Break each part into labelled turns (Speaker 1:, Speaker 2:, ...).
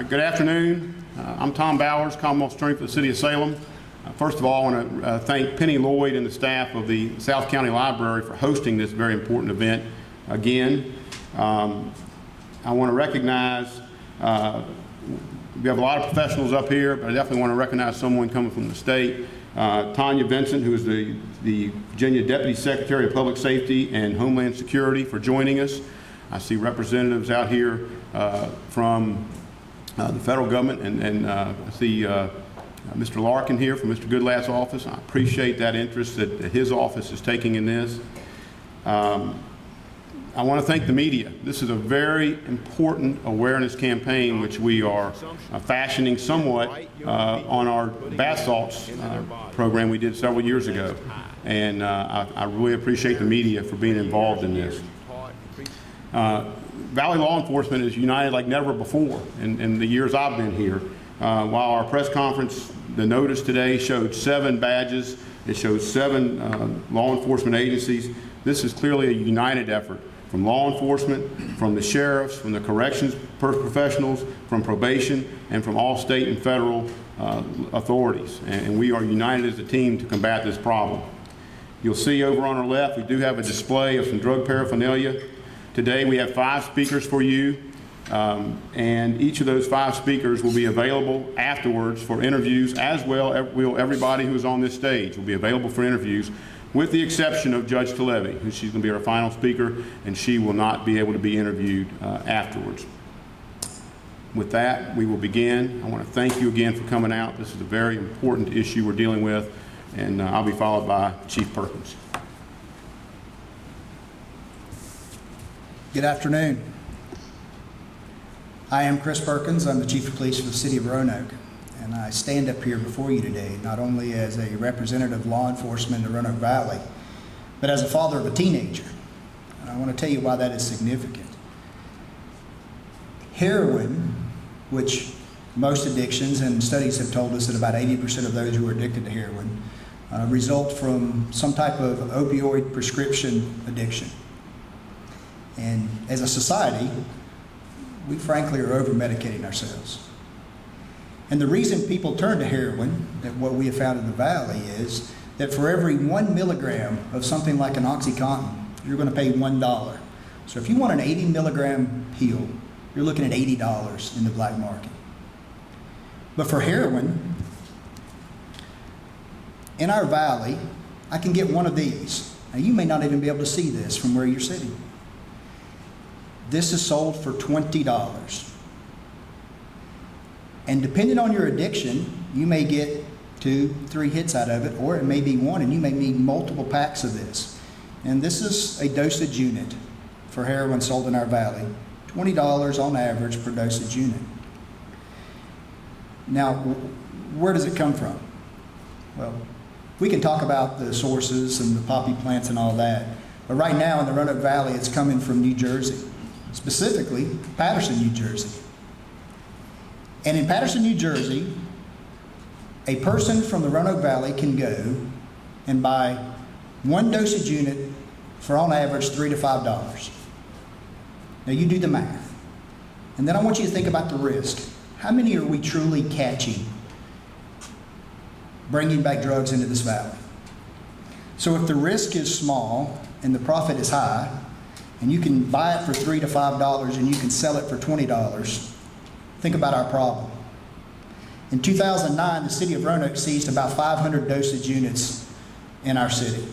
Speaker 1: Good afternoon. I'm Tom Bowers, Commonwealth Attorney for the City of Salem. First of all, I want to thank Penny Lloyd and the staff of the South County Library for hosting this very important event again. I want to recognize, we have a lot of professionals up here, but I definitely want to recognize someone coming from the state. Tanya Vincent, who is the Virginia Deputy Secretary of Public Safety and Homeland Security, for joining us. I see representatives out here from the federal government, and I see Mr. Larkin here from Mr. Goodlatt's office. I appreciate that interest that his office is taking in this. I want to thank the media. This is a very important awareness campaign which we are fashioning somewhat on our bath salts program we did several years ago. And I really appreciate the media for being involved in this. Valley law enforcement is united like never before in the years I've been here. While our press conference, the notice today showed 7 badges, it showed 7 law enforcement agencies. This is clearly a united effort from law enforcement, from the sheriffs, from the corrections professionals, from probation, and from all state and federal authorities. And we are united as a team to combat this problem. You'll see over on our left, we do have a display of some drug paraphernalia. Today we have 5 speakers for you, and each of those 5 speakers will be available afterwards for interviews, as well will everybody who is on this stage will be available for interviews, with the exception of Judge Levy, who she's going to be our final speaker, and she will not be able to be interviewed afterwards. With that, we will begin. I want to thank you again for coming out. This is a very important issue we're dealing with, and I'll be followed by Chief Perkins.
Speaker 2: Good afternoon. I am Chris Perkins. I'm the Chief of Police for the City of Roanoke, and I stand up here before you today not only as a representative of law enforcement in the Roanoke Valley, but as a father of a teenager. And I want to tell you why that is significant. Heroin, which most addictions and studies have told us that about 80% of those who are addicted to heroin result from some type of opioid prescription addiction. And as a society, we frankly are over-medicating ourselves. And the reason people turn to heroin, that what we have found in the Valley, is that for every 1 milligram of something like an OxyContin, you're going to pay $1. So if you want an 80 milligram pill, you're looking at $80 in the black market. But for heroin, in our Valley, I can get one of these. Now you may not even be able to see this from where you're sitting. This is sold for $20. And depending on your addiction, you may get 2, 3 hits out of it, or it may be 1, and you may need multiple packs of this. And this is a dosage unit for heroin sold in our Valley, $20 on average per dosage unit. Now, where does it come from? Well, we can talk about the sources and the poppy plants and all that, but right now in the Roanoke Valley, it's coming from New Jersey, specifically Paterson, New Jersey. And in Paterson, New Jersey, a person from the Roanoke Valley can go and buy 1 dosage unit for on average $3 to $5. Now you do the math. And then I want you to think about the risk. How many are we truly catching bringing back drugs into this valley? So if the risk is small and the profit is high, and you can buy it for $3 to $5 and you can sell it for $20, think about our problem. In 2009, the City of Roanoke seized about 500 dosage units in our city.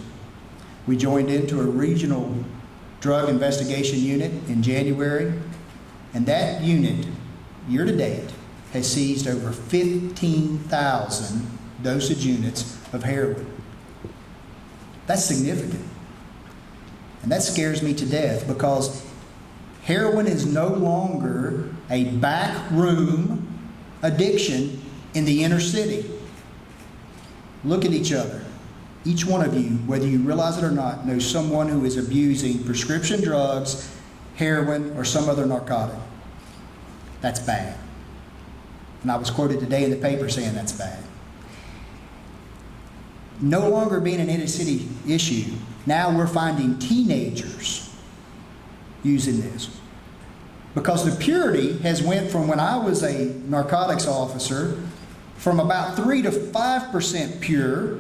Speaker 2: We joined into a regional drug investigation unit in January, and that unit, year to date, has seized over 15,000 dosage units of heroin. That's significant. And that scares me to death, because heroin is no longer a backroom addiction in the inner city. Look at each other. Each one of you, whether you realize it or not, knows someone who is abusing prescription drugs, heroin, or some other narcotic. That's bad. And I was quoted today in the paper saying that's bad. No longer being an inner city issue, now we're finding teenagers using this. Because the purity has went from when I was a narcotics officer from about 3 to 5% pure.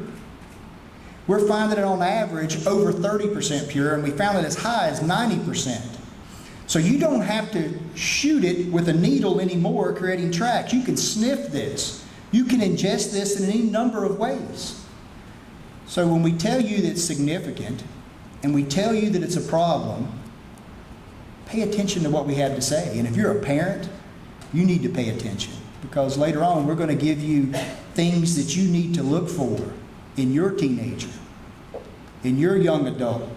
Speaker 2: We're finding it on average over 30% pure, and we found it as high as 90%. So you don't have to shoot it with a needle anymore creating tracks. You can sniff this. You can ingest this in any number of ways. So when we tell you that it's significant and we tell you that it's a problem, pay attention to what we have to say. And if you're a parent, you need to pay attention, because later on we're going to give you things that you need to look for in your teenager, in your young adult,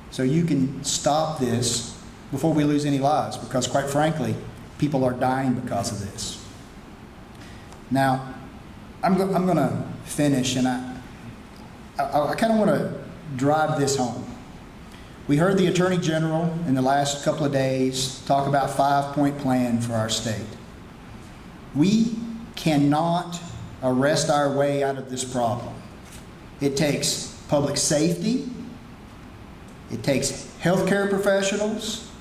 Speaker 2: so you can stop this before we lose any lives, because quite frankly, people are dying because of this. Now, I'm going to finish, and I kind of want to drive this home. We heard the Attorney General in the last couple of days talk about a 5-point plan for our state. We cannot arrest our way out of this problem. It takes public safety, it takes healthcare professionals,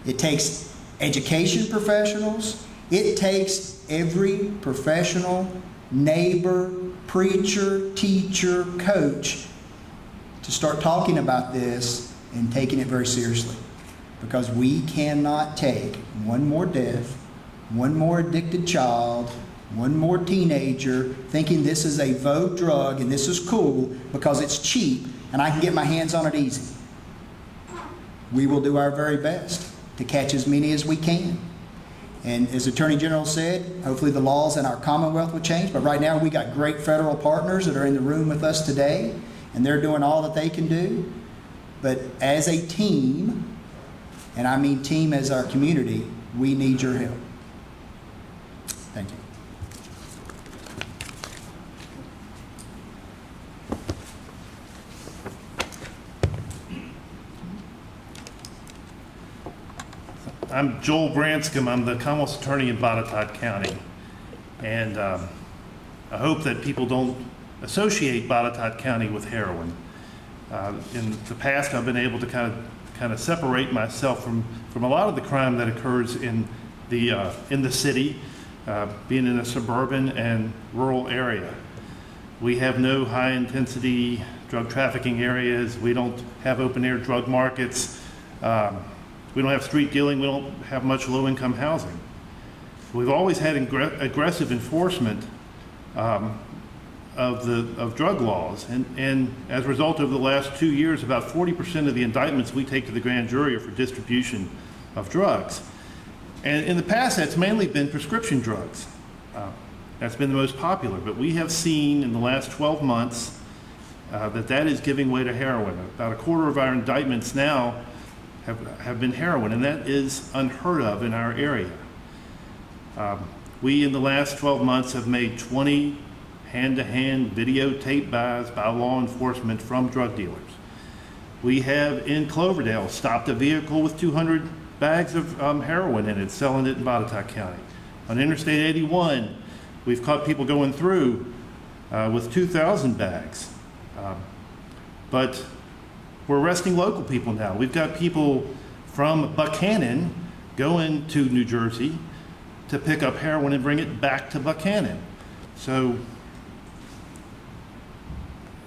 Speaker 2: it takes education professionals, it takes every professional, neighbor, preacher, teacher, coach to start talking about this and taking it very seriously. Because we cannot take one more death, one more addicted child, one more teenager thinking this is a vogue drug and this is cool because it's cheap and I can get my hands on it easy. We will do our very best to catch as many as we can. And as Attorney General said, hopefully the laws in our Commonwealth will change. But right now we got great federal partners that are in the room with us today, and they're doing all that they can do. But as a team, and I mean team as our community, we need your help. Thank you.
Speaker 3: I'm Joel Branscomb. I'm the Commonwealth's attorney in Botetourt County. And I hope that people don't associate Botetourt County with heroin. In the past, I've been able to kind of separate myself from a lot of the crime that occurs in the city, being in a suburban and rural area. We have no high-intensity drug trafficking areas. We don't have open-air drug markets. We don't have street dealing. We don't have much low-income housing. We've always had aggressive enforcement of drug laws, and as a result, over the last 2 years, about 40% of the indictments we take to the grand jury are for distribution of drugs. And in the past, that's mainly been prescription drugs. That's been the most popular, but we have seen in the last 12 months that is giving way to heroin. About a quarter of our indictments now have been heroin, and that is unheard of in our area. We, in the last 12 months, have made 20 hand-to-hand videotape buys by law enforcement from drug dealers. We have, in Cloverdale, stopped a vehicle with 200 bags of heroin in it, selling it in Botetourt County. On Interstate 81, we've caught people going through with 2,000 bags. But we're arresting local people now. We've got people from Buchanan going to New Jersey to pick up heroin and bring it back to Buchanan. So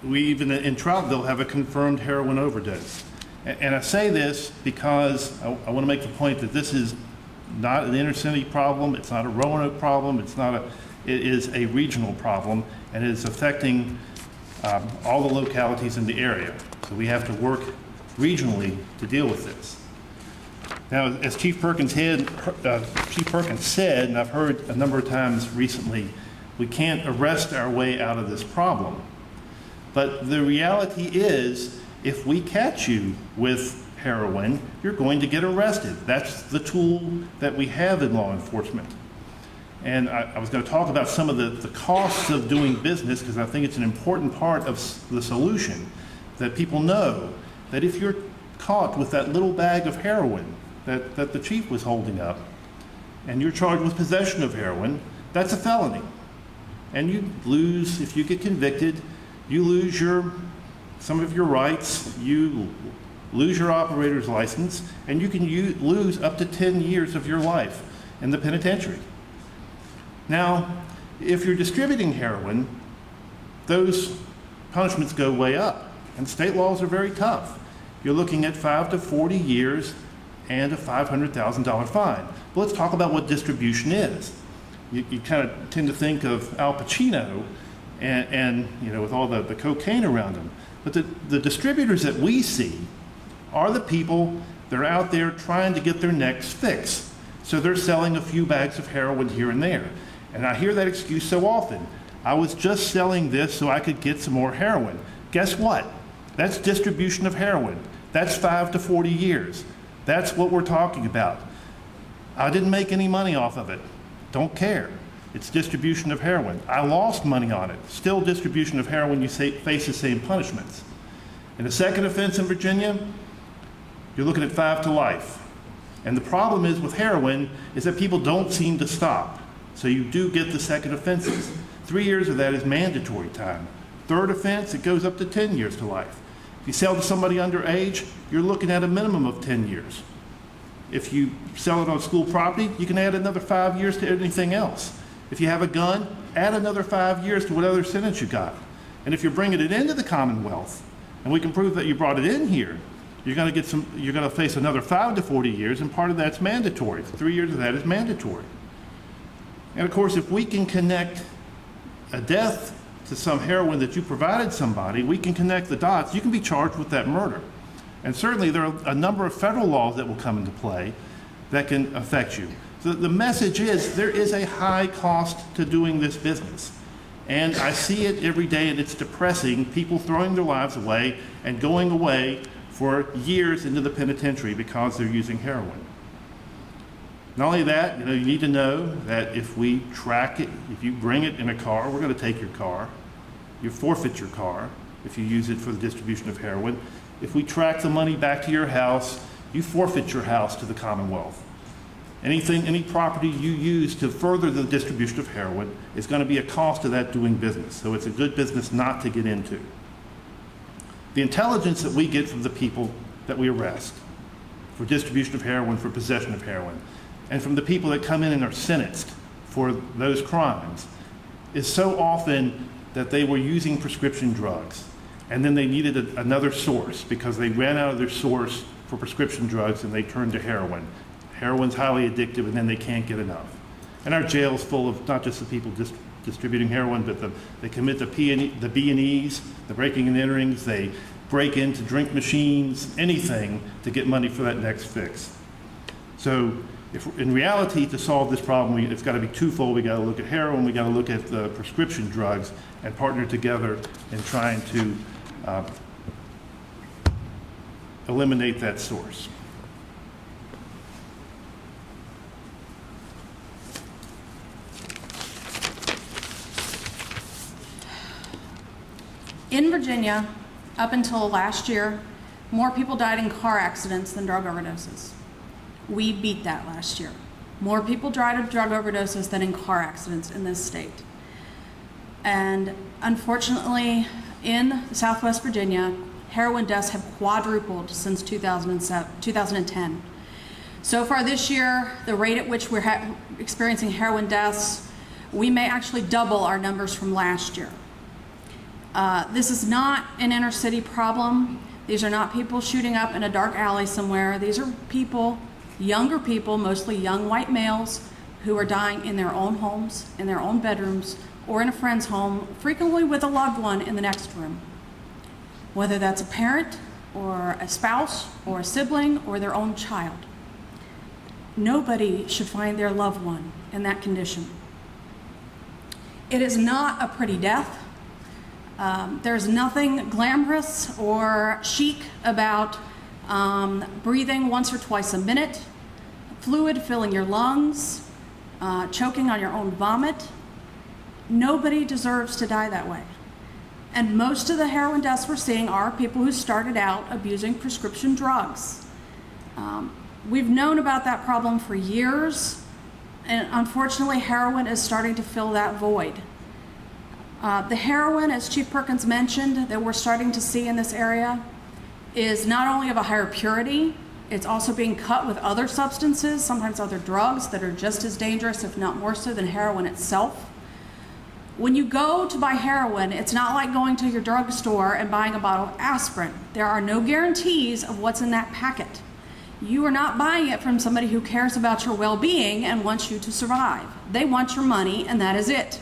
Speaker 3: we even in Troutville have a confirmed heroin overdose. And I say this because I want to make the point that this is not an inner city problem. It's not a Roanoke problem. It is a regional problem, and it is affecting all the localities in the area. So we have to work regionally to deal with this. Now, as Chief Perkins said, and I've heard a number of times recently, we can't arrest our way out of this problem. But the reality is, if we catch you with heroin, you're going to get arrested. That's the tool that we have in law enforcement. And I was going to talk about some of the costs of doing business, because I think it's an important part of the solution, that people know that if you're caught with that little bag of heroin that the chief was holding up, and you're charged with possession of heroin, that's a felony. And you lose, if you get convicted, you lose some of your rights. You lose your operator's license, and you can lose up to 10 years of your life in the penitentiary. Now, if you're distributing heroin, those punishments go way up, and state laws are very tough. You're looking at 5 to 40 years and a $500,000 fine. But let's talk about what distribution is. You kind of tend to think of Al Pacino and you know, with all the cocaine around him. But the distributors that we see are the people that are out there trying to get their next fix. So they're selling a few bags of heroin here and there. And I hear that excuse so often. I was just selling this so I could get some more heroin. Guess what? That's distribution of heroin. That's 5 to 40 years. That's what we're talking about. I didn't make any money off of it. Don't care. It's distribution of heroin. I lost money on it. Still distribution of heroin, you face the same punishments. In the second offense in Virginia, you're looking at 5 to life. And the problem is with heroin is that people don't seem to stop. So you do get the second offenses. 3 years of that is mandatory time. Third offense, it goes up to 10 years to life. If you sell to somebody underage, you're looking at a minimum of 10 years. If you sell it on school property, you can add another 5 years to anything else. If you have a gun, add another 5 years to whatever sentence you got. And if you're bringing it into the Commonwealth, and we can prove that you brought it in here, you're going to face another 5 to 40 years, and part of that's mandatory. 3 years of that is mandatory. And of course, if we can connect a death to some heroin that you provided somebody, we can connect the dots. You can be charged with that murder. And certainly there are a number of federal laws that will come into play that can affect you. So the message is there is a high cost to doing this business. And I see it every day, and it's depressing, people throwing their lives away and going away for years into the penitentiary because they're using heroin. Not only that, you need to know that if we track it, if you bring it in a car, we're going to take your car. You forfeit your car if you use it for the distribution of heroin. If we track the money back to your house, you forfeit your house to the Commonwealth. Any property you use to further the distribution of heroin is going to be a cost of that doing business. So it's a good business not to get into. The intelligence that we get from the people that we arrest for distribution of heroin, for possession of heroin, and from the people that come in and are sentenced for those crimes is so often that they were using prescription drugs, and then they needed another source because they ran out of their source for prescription drugs and they turned to heroin. Heroin's highly addictive, and then they can't get enough. And our jail's full of not just the people distributing heroin, but they commit the B&Es, the breaking and enterings, they break into drink machines, anything to get money for that next fix. So if in reality, to solve this problem, it's got to be twofold. We got to look at heroin, we got to look at the prescription drugs, and partner together in trying to eliminate that source.
Speaker 4: In Virginia, up until last year, more people died in car accidents than drug overdoses. We beat that last year. More people died of drug overdoses than in car accidents in this state. And unfortunately, in Southwest Virginia, heroin deaths have quadrupled since 2010. So far this year, the rate at which we're experiencing heroin deaths, we may actually double our numbers from last year. This is not an inner city problem. These are not people shooting up in a dark alley somewhere. These are people, younger people, mostly young white males, who are dying in their own homes, in their own bedrooms, or in a friend's home, frequently with a loved one in the next room. Whether that's a parent, or a spouse, or a sibling, or their own child. Nobody should find their loved one in that condition. It is not a pretty death. There's nothing glamorous or chic about breathing once or twice a minute, fluid filling your lungs, choking on your own vomit. Nobody deserves to die that way. And most of the heroin deaths we're seeing are people who started out abusing prescription drugs. We've known about that problem for years, and unfortunately heroin is starting to fill that void. The heroin, as Chief Perkins mentioned, that we're starting to see in this area is not only of a higher purity, it's also being cut with other substances, sometimes other drugs that are just as dangerous, if not more so, than heroin itself. When you go to buy heroin, it's not like going to your drugstore and buying a bottle of aspirin. There are no guarantees of what's in that packet. You are not buying it from somebody who cares about your well-being and wants you to survive. They want your money, and that is it.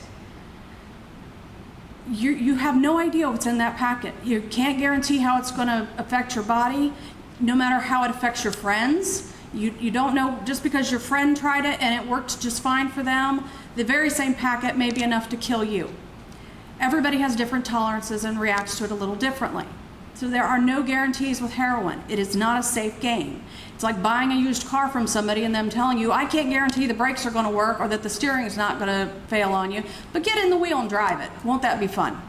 Speaker 4: You have no idea what's in that packet. You can't guarantee how it's going to affect your body, no matter how it affects your friends. You don't know, just because your friend tried it and it worked just fine for them, the very same packet may be enough to kill you. Everybody has different tolerances and reacts to it a little differently. So there are no guarantees with heroin. It is not a safe game. It's like buying a used car from somebody and them telling you, I can't guarantee the brakes are going to work or that the steering is not going to fail on you, but get in the wheel and drive it. Won't that be fun?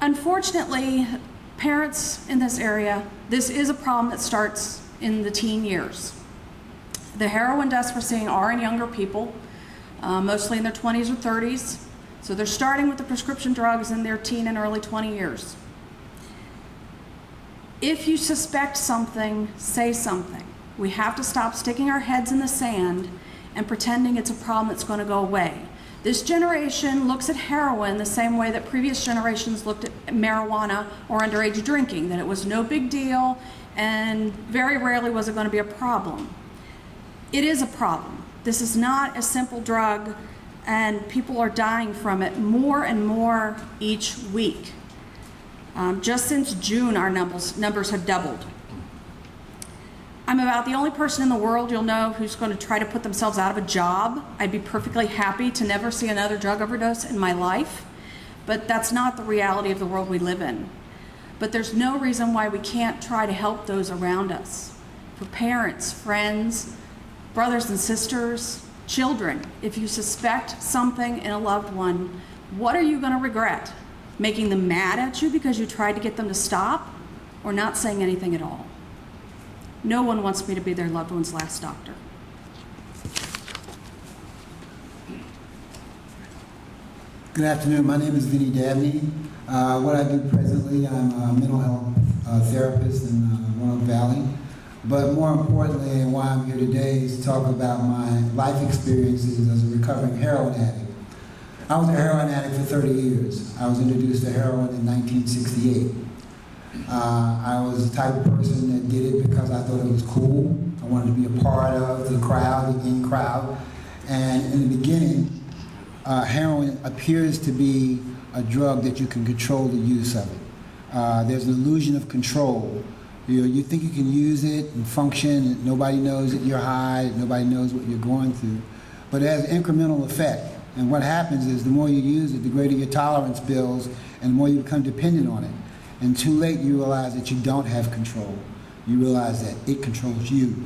Speaker 4: Unfortunately, parents in this area, this is a problem that starts in the teen years. The heroin deaths we're seeing are in younger people, mostly in their 20s or 30s. So they're starting with the prescription drugs in their teen and early 20 years. If you suspect something, say something. We have to stop sticking our heads in the sand and pretending it's a problem that's going to go away. This generation looks at heroin the same way that previous generations looked at marijuana or underage drinking, that it was no big deal and very rarely was it going to be a problem. It is a problem. This is not a simple drug, and people are dying from it more and more each week. Just since June, our numbers have doubled. I'm about the only person in the world you'll know who's going to try to put themselves out of a job. I'd be perfectly happy to never see another drug overdose in my life, but that's not the reality of the world we live in. But there's no reason why we can't try to help those around us. For parents, friends, brothers and sisters, children, if you suspect something in a loved one, what are you going to regret? Making them mad at you because you tried to get them to stop, or not saying anything at all? No one wants me to be their loved one's last doctor.
Speaker 5: Good afternoon. My name is Minnie Deadly. What I do presently, I'm a mental health therapist in Roanoke Valley. But more importantly, and why I'm here today, is to talk about my life experiences as a recovering heroin addict. I was a heroin addict for 30 years. I was introduced to heroin in 1968. I was the type of person that did it because I thought it was cool. I wanted to be a part of the crowd, the in crowd. And in the beginning, heroin appears to be a drug that you can control the use of it. There's an illusion of control. You think you can use it and function, and nobody knows that you're high, nobody knows what you're going through. But it has an incremental effect. And what happens is the more you use it, the greater your tolerance builds, and the more you become dependent on it. And too late, you realize that you don't have control. You realize that it controls you.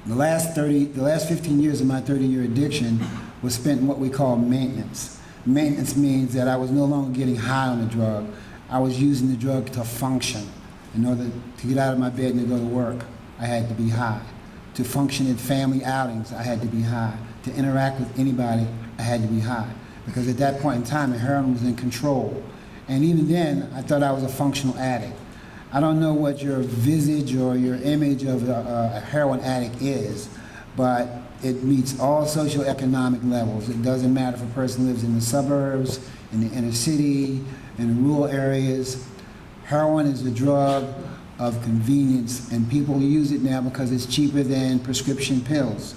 Speaker 5: The last 15 years of my 30-year addiction was spent in what we call maintenance. Maintenance means that I was no longer getting high on the drug. I was using the drug to function. In order to get out of my bed and to go to work, I had to be high. To function at family outings, I had to be high. To interact with anybody, I had to be high. Because at that point in time, the heroin was in control. And even then, I thought I was a functional addict. I don't know what your visage or your image of a heroin addict is, but it meets all socioeconomic levels. It doesn't matter if a person lives in the suburbs, in the inner city, in rural areas. Heroin is a drug of convenience, and people use it now because it's cheaper than prescription pills.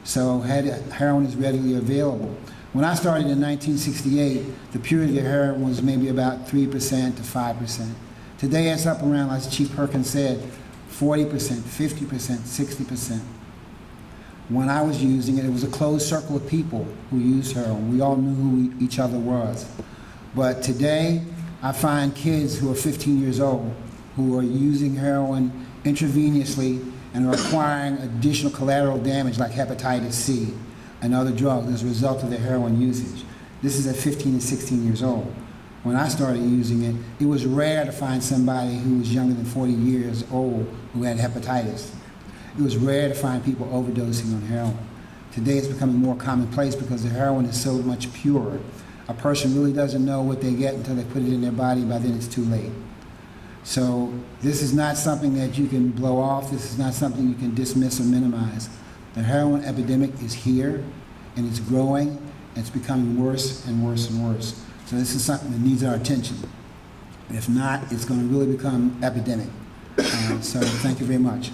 Speaker 5: So heroin is readily available. When I started in 1968, the purity of heroin was maybe about 3% to 5%. Today it's up around, as Chief Perkins said, 40%, 50%, 60%. When I was using it, it was a closed circle of people who used heroin. We all knew who each other was. But today, I find kids who are 15 years old who are using heroin intravenously and are acquiring additional collateral damage like hepatitis C and other drugs as a result of their heroin usage. This is at 15 and 16 years old. When I started using it, it was rare to find somebody who was younger than 40 years old who had hepatitis. It was rare to find people overdosing on heroin. Today it's becoming more commonplace because the heroin is so much purer. a person really doesn't know what they get until they put it in their body. By then it's too late. So this is not something that you can blow off. This is not something you can dismiss or minimize. The heroin epidemic is here, and it's growing, and it's becoming worse and worse and worse. So this is something that needs our attention. If not, it's going to really become epidemic. So thank you very much.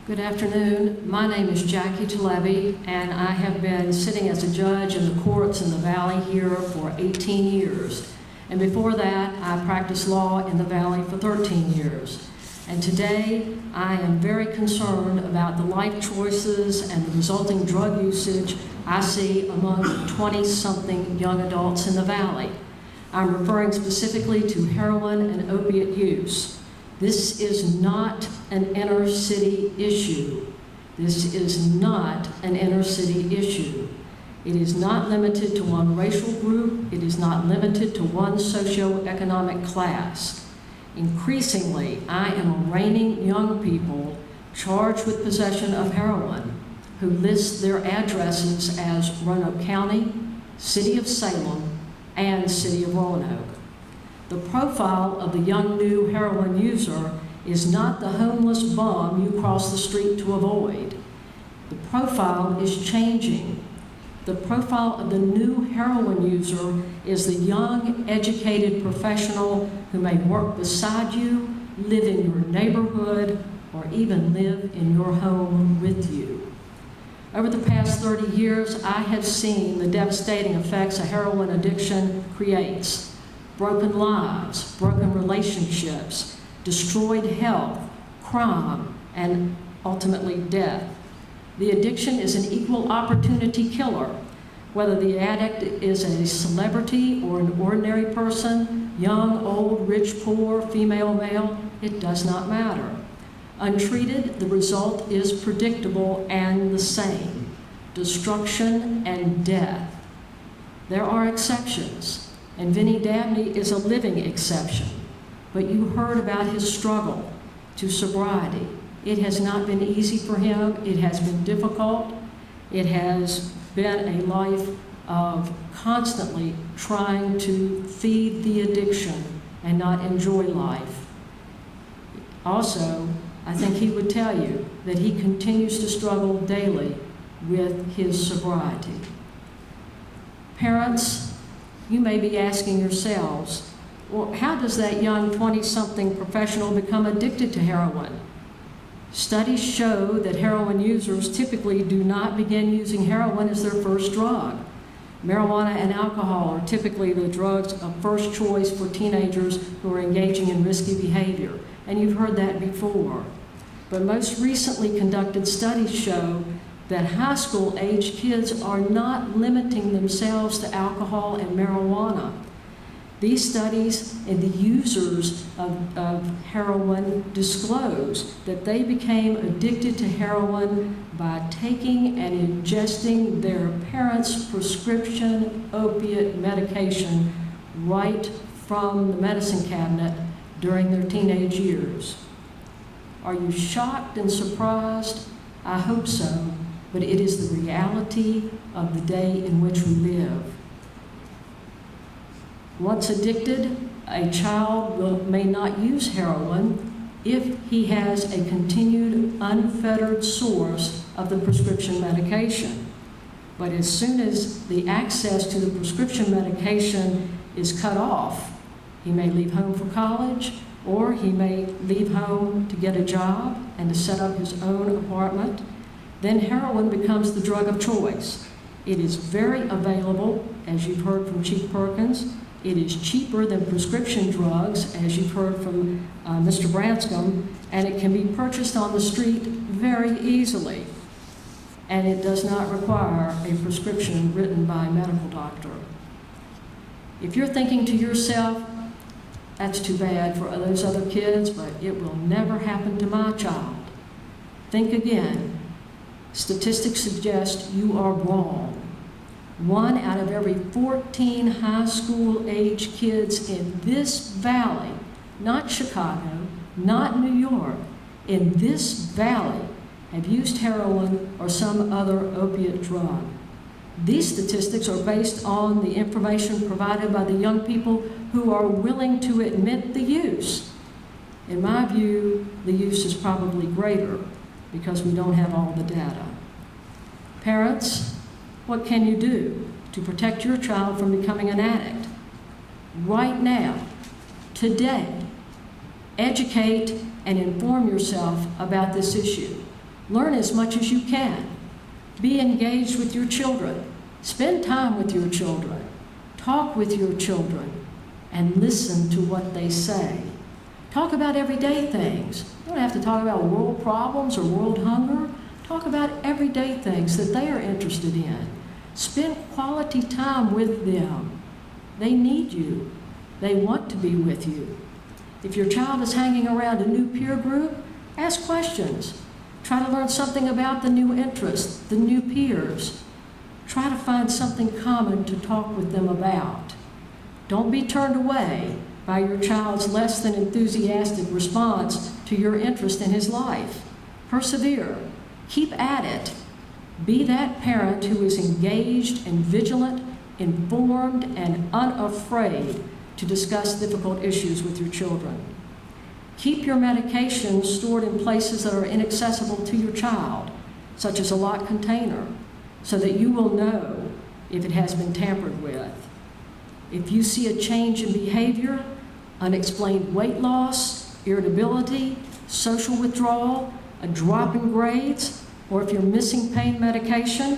Speaker 6: Good afternoon. My name is Jackie Levy, and I have been sitting as a judge in the courts in the Valley here for 18 years. And before that, I practiced law in the Valley for 13 years. And today, I am very concerned about the life choices and the resulting drug usage I see among 20-something young adults in the Valley. I'm referring specifically to heroin and opiate use. This is not an inner city issue. This is not an inner city issue. It is not limited to one racial group. It is not limited to one socioeconomic class. Increasingly, I am arraigning young people charged with possession of heroin who list their addresses as Roanoke County, City of Salem, and City of Roanoke. The profile of the young new heroin user is not the homeless bum you cross the street to avoid. The profile is changing. The profile of the new heroin user is the young, educated professional who may work beside you, live in your neighborhood, or even live in your home with you. Over the past 30 years, I have seen the devastating effects a heroin addiction creates. Broken lives, broken relationships, destroyed health, crime, and ultimately death. The addiction is an equal opportunity killer. Whether the addict is a celebrity or an ordinary person, young, old, rich, poor, female, male, it does not matter. Untreated, the result is predictable and the same: destruction and death. There are exceptions. And Minnie Deadly is a living exception. But you heard about his struggle to sobriety. It has not been easy for him. It has been difficult. It has been a life of constantly trying to feed the addiction and not enjoy life. Also, I think he would tell you that he continues to struggle daily with his sobriety. Parents, you may be asking yourselves, well, how does that young 20-something professional become addicted to heroin? Studies show that heroin users typically do not begin using heroin as their first drug. Marijuana and alcohol are typically the drugs of first choice for teenagers who are engaging in risky behavior, and you've heard that before. But most recently conducted studies show that high school age kids are not limiting themselves to alcohol and marijuana. These studies and the users of heroin disclose that they became addicted to heroin by taking and ingesting their parents' prescription opiate medication right from the medicine cabinet during their teenage years. Are you shocked and surprised? I hope so. But it is the reality of the day in which we live. Once addicted, a child may not use heroin if he has a continued unfettered source of the prescription medication. But as soon as the access to the prescription medication is cut off, he may leave home for college, or he may leave home to get a job and to set up his own apartment. Then heroin becomes the drug of choice. It is very available, as you've heard from Chief Perkins. It is cheaper than prescription drugs, as you've heard from Mr. Branscomb, and it can be purchased on the street very easily. And it does not require a prescription written by a medical doctor. If you're thinking to yourself, that's too bad for those other kids, but it will never happen to my child, think again. Statistics suggest you are wrong. 1 out of every 14 high school age kids in this valley, not Chicago, not New York, in this valley, have used heroin or some other opiate drug. These statistics are based on the information provided by the young people who are willing to admit the use. In my view, the use is probably greater because we don't have all the data. Parents, what can you do to protect your child from becoming an addict? Right now, today, educate and inform yourself about this issue. Learn as much as you can. Be engaged with your children. Spend time with your children. Talk with your children and listen to what they say. Talk about everyday things. You don't have to talk about world problems or world hunger. Talk about everyday things that they are interested in. Spend quality time with them. They need you. They want to be with you. If your child is hanging around a new peer group, ask questions. Try to learn something about the new interests, the new peers. Try to find something common to talk with them about. Don't be turned away by your child's less than enthusiastic response to your interest in his life. Persevere. Keep at it. Be that parent who is engaged and vigilant, informed, and unafraid to discuss difficult issues with your children. Keep your medications stored in places that are inaccessible to your child, such as a locked container, so that you will know if it has been tampered with. If you see a change in behavior, unexplained weight loss, irritability, social withdrawal, a drop in grades, or if you're missing pain medication,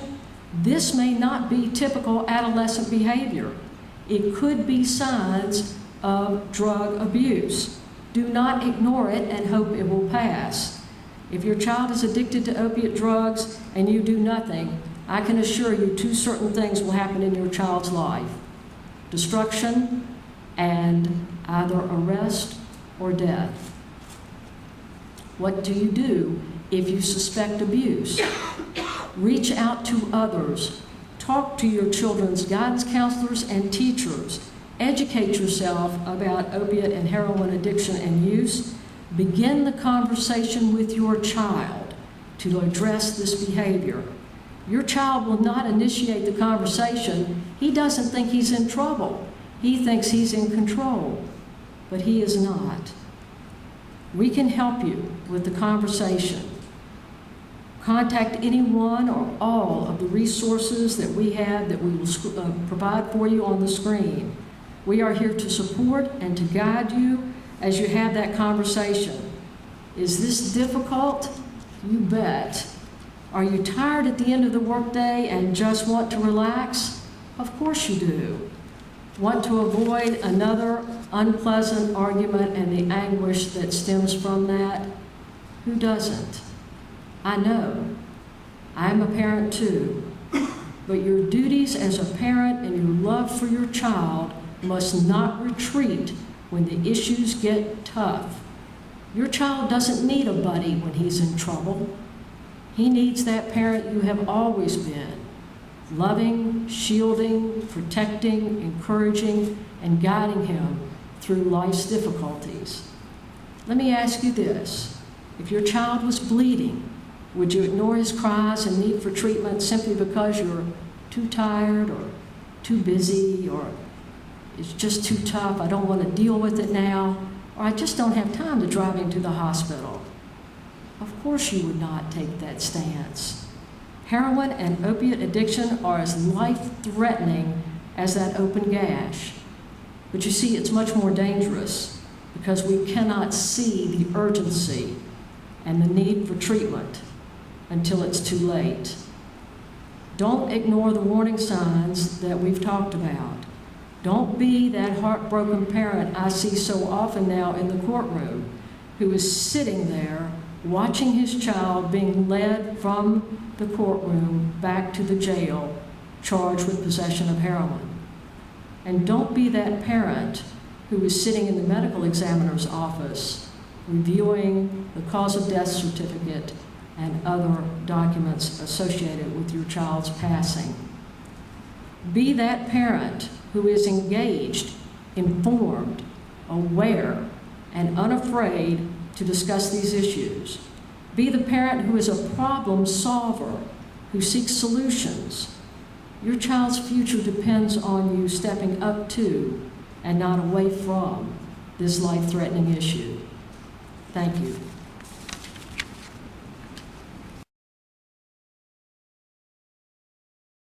Speaker 6: this may not be typical adolescent behavior. It could be signs of drug abuse. Do not ignore it and hope it will pass. If your child is addicted to opiate drugs and you do nothing, I can assure you two certain things will happen in your child's life: destruction and either arrest or death. What do you do if you suspect abuse? Reach out to others. Talk to your children's guidance counselors and teachers. Educate yourself about opiate and heroin addiction and use. Begin the conversation with your child to address this behavior. Your child will not initiate the conversation. He doesn't think he's in trouble. He thinks he's in control, but he is not. We can help you with the conversation. Contact any one or all of the resources that we have that we will provide for you on the screen. We are here to support and to guide you as you have that conversation. Is this difficult? You bet. Are you tired at the end of the workday and just want to relax? Of course you do. Want to avoid another unpleasant argument and the anguish that stems from that? Who doesn't? I know. I'm a parent too. But your duties as a parent and your love for your child must not retreat when the issues get tough. Your child doesn't need a buddy when he's in trouble. He needs that parent you have always been, loving, shielding, protecting, encouraging, and guiding him through life's difficulties. Let me ask you this. If your child was bleeding, would you ignore his cries and need for treatment simply because you're too tired or too busy, or it's just too tough, I don't want to deal with it now, or I just don't have time to drive him to the hospital? Of course you would not take that stance. Heroin and opiate addiction are as life-threatening as that open gash. But you see, it's much more dangerous because we cannot see the urgency and the need for treatment until it's too late. Don't ignore the warning signs that we've talked about. Don't be that heartbroken parent I see so often now in the courtroom who is sitting there watching his child being led from the courtroom back to the jail, charged with possession of heroin. And don't be that parent who is sitting in the medical examiner's office reviewing the cause of death certificate and other documents associated with your child's passing. Be that parent who is engaged, informed, aware, and unafraid to discuss these issues. Be the parent who is a problem solver, who seeks solutions. Your child's future depends on you stepping up to and not away from this life-threatening issue. Thank you.